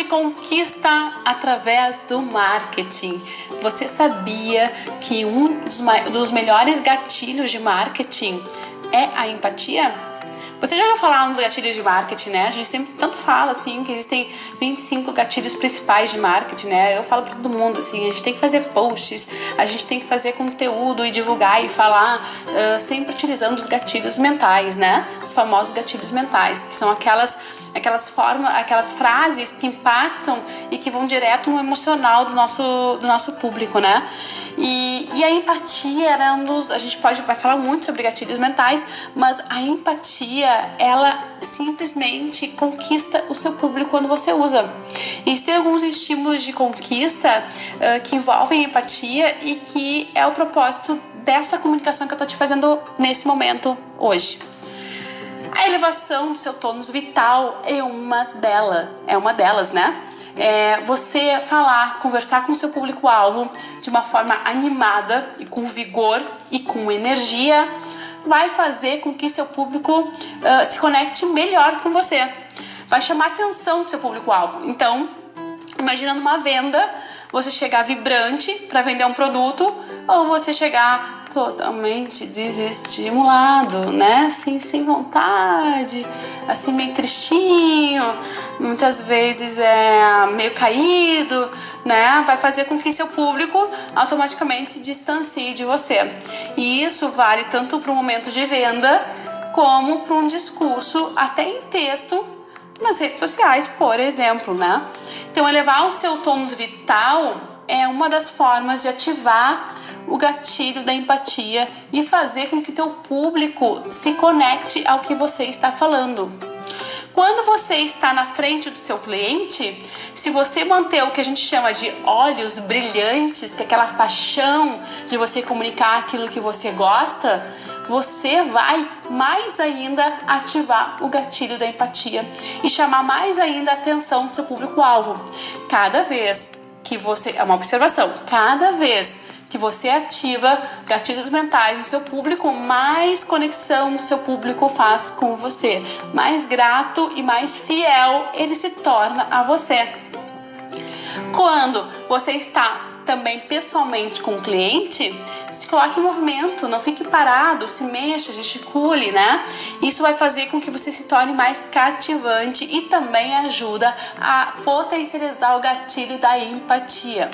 conquista através do marketing. Você sabia que um dos melhores gatilhos de marketing é a empatia? Você já ouviu falar nos gatilhos de marketing, né? A gente sempre tanto fala, assim, que existem 25 gatilhos principais de marketing, né? Eu falo para todo mundo, assim, a gente tem que fazer posts, a gente tem que fazer conteúdo e divulgar e falar sempre utilizando os gatilhos mentais, né? Os famosos gatilhos mentais, que são aquelas frases que impactam e que vão direto no emocional do nosso público, né? E a empatia era a gente vai falar muito sobre gatilhos mentais, mas a empatia, ela simplesmente conquista o seu público quando você usa. E tem alguns estímulos de conquista que envolvem empatia e que é o propósito dessa comunicação que eu tô te fazendo nesse momento hoje. A elevação do seu tônus vital é uma delas, né? Você conversar com o seu público-alvo de uma forma animada e com vigor e com energia vai fazer com que seu público se conecte melhor com você. Vai chamar a atenção do seu público-alvo. Então, imagina numa venda, você chegar vibrante para vender um produto ou você chegar totalmente desestimulado, né? Assim, sem vontade, assim meio tristinho, muitas vezes meio caído, né? Vai fazer com que seu público automaticamente se distancie de você. E isso vale tanto para um momento de venda como para um discurso, até em texto, nas redes sociais, por exemplo, né? Então, elevar o seu tônus vital é uma das formas de ativar o gatilho da empatia e fazer com que teu público se conecte ao que você está falando. Quando você está na frente do seu cliente, se você manter o que a gente chama de olhos brilhantes, que é aquela paixão de você comunicar aquilo que você gosta, você vai mais ainda ativar o gatilho da empatia e chamar mais ainda a atenção do seu público-alvo. Cada vez que você... É uma observação. Cada vez que você ativa gatilhos mentais do seu público, mais conexão o seu público faz com você. Mais grato e mais fiel ele se torna a você. Quando você está também pessoalmente com o cliente, se coloque em movimento, não fique parado, se mexa, gesticule, né? Isso vai fazer com que você se torne mais cativante e também ajuda a potencializar o gatilho da empatia.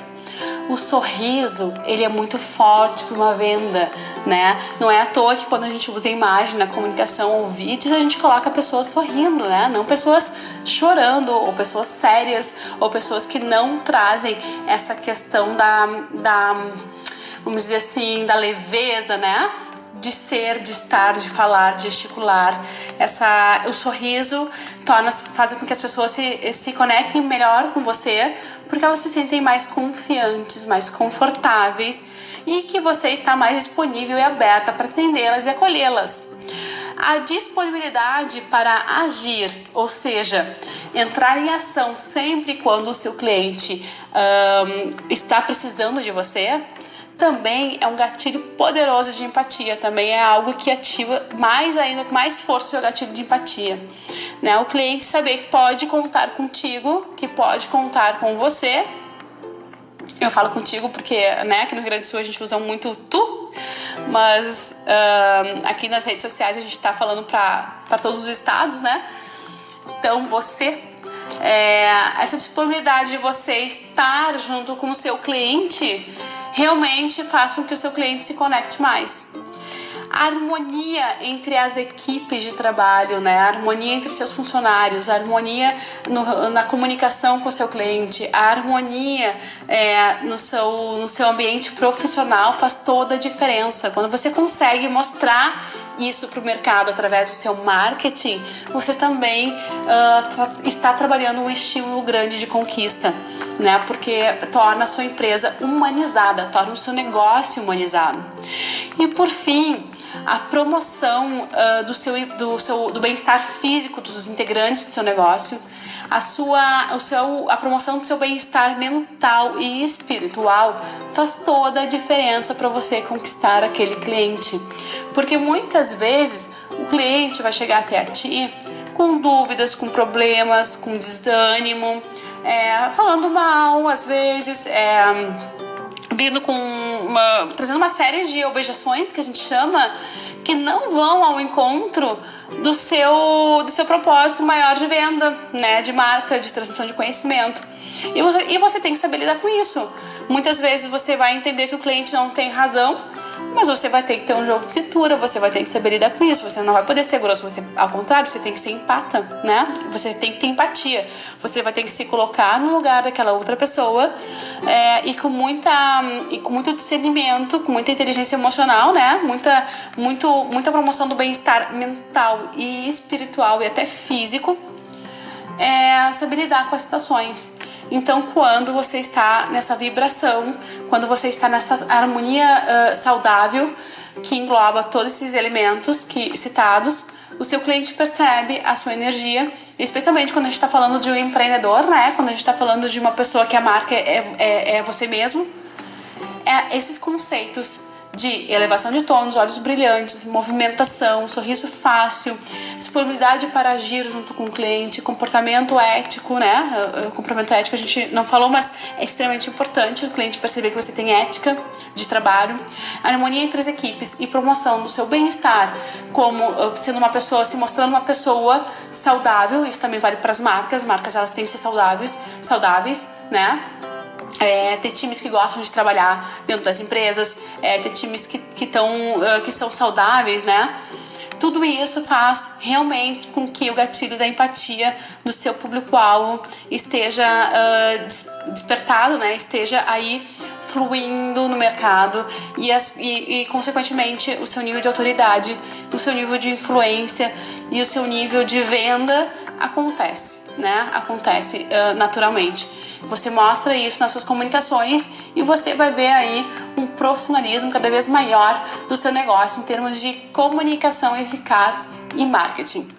O sorriso, ele é muito forte para uma venda, né? Não é à toa que quando a gente usa imagem na comunicação ou vídeos, a gente coloca pessoas sorrindo, né? Não pessoas chorando, ou pessoas sérias, ou pessoas que não trazem essa questão vamos dizer assim, da leveza, né? De ser, de estar, de falar, de gesticular. O sorriso faz com que as pessoas se conectem melhor com você, porque elas se sentem mais confiantes, mais confortáveis e que você está mais disponível e aberta para atendê-las e acolhê-las. A disponibilidade para agir, ou seja, entrar em ação sempre quando o seu cliente está precisando de você, também é um gatilho poderoso de empatia, também é algo que ativa mais ainda, com mais força o seu gatilho de empatia, né? O cliente saber que pode contar contigo, que pode contar com você. Eu falo contigo porque, né, aqui no Rio Grande do Sul a gente usa muito tu, mas aqui nas redes sociais a gente tá falando para todos os estados, né? Então você, essa disponibilidade de você estar junto com o seu cliente realmente faz com que o seu cliente se conecte mais. A harmonia entre as equipes de trabalho, né? A harmonia entre seus funcionários, a harmonia na comunicação com o seu cliente, a harmonia no seu ambiente profissional faz toda a diferença. Quando você consegue mostrar isso para o mercado através do seu marketing, você também está trabalhando um estímulo grande de conquista, né? Porque torna a sua empresa humanizada, torna o seu negócio humanizado. E por fim, a promoção do bem-estar físico dos integrantes do seu negócio, a promoção do seu bem-estar mental e espiritual faz toda a diferença para você conquistar aquele cliente. Porque muitas vezes o cliente vai chegar até a ti com dúvidas, com problemas, com desânimo, falando mal, às vezes, vindo trazendo uma série de objeções que a gente chama, que não vão ao encontro do seu propósito maior de venda, né, de marca, de transmissão de conhecimento. E você tem que saber lidar com isso. Muitas vezes você vai entender que o cliente não tem razão, mas você vai ter que ter um jogo de cintura, você vai ter que saber lidar com isso, você não vai poder ser grosso, ao contrário, você tem que ser empata, né? Você tem que ter empatia, você vai ter que se colocar no lugar daquela outra pessoa e com muito discernimento, com muita inteligência emocional, né? Muita promoção do bem-estar mental e espiritual e até físico, saber lidar com as situações. Então, quando você está nessa vibração, quando você está nessa harmonia saudável, que engloba todos esses elementos citados, o seu cliente percebe a sua energia, especialmente quando a gente está falando de um empreendedor, né? Quando a gente está falando de uma pessoa que a marca é você mesmo. Esses conceitos de elevação de tons, olhos brilhantes, movimentação, sorriso fácil, disponibilidade para agir junto com o cliente, comportamento ético, né? O comportamento ético a gente não falou, mas é extremamente importante o cliente perceber que você tem ética de trabalho, harmonia entre as equipes e promoção do seu bem-estar, como sendo uma pessoa, se mostrando uma pessoa saudável. Isso também vale para as marcas. Marcas, elas têm que ser saudáveis, né? Ter times que gostam de trabalhar dentro das empresas, ter times que são saudáveis, né? Tudo isso faz realmente com que o gatilho da empatia do seu público-alvo esteja despertado, né? Esteja aí fluindo no mercado e, consequentemente, o seu nível de autoridade, o seu nível de influência e o seu nível de venda acontece, né? Acontece naturalmente. Você mostra isso nas suas comunicações e você vai ver aí um profissionalismo cada vez maior do seu negócio em termos de comunicação eficaz e marketing.